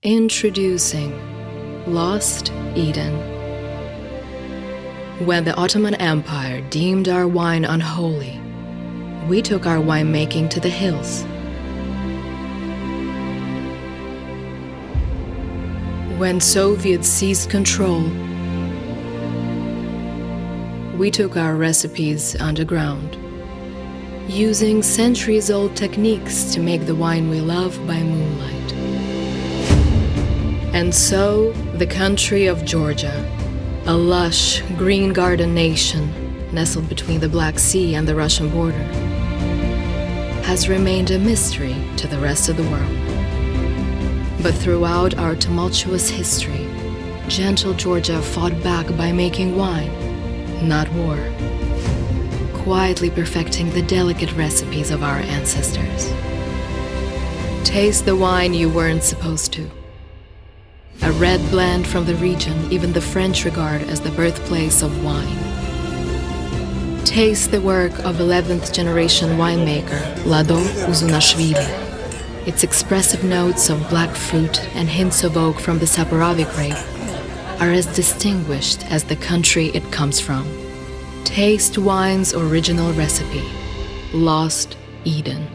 Introducing Lost Eden. When the Ottoman Empire deemed our wine unholy, we took our winemaking to the hills. When Soviets seized control, we took our recipes underground, using centuries-old techniques to make the wine we love by moonlight. And so, the country of Georgia, a lush, green garden nation nestled between the Black Sea and the Russian border, has remained a mystery to the rest of the world. But throughout our tumultuous history, gentle Georgia fought back by making wine, not war, quietly perfecting the delicate recipes of our ancestors. Taste the wine you weren't supposed to. A red blend from the region even the French regard as the birthplace of wine. Taste the work of 11th generation winemaker Lado Uzunashvili. Its expressive notes of black fruit and hints of oak from the Saperavi grape are as distinguished as the country it comes from. Taste wine's original recipe, Lost Eden.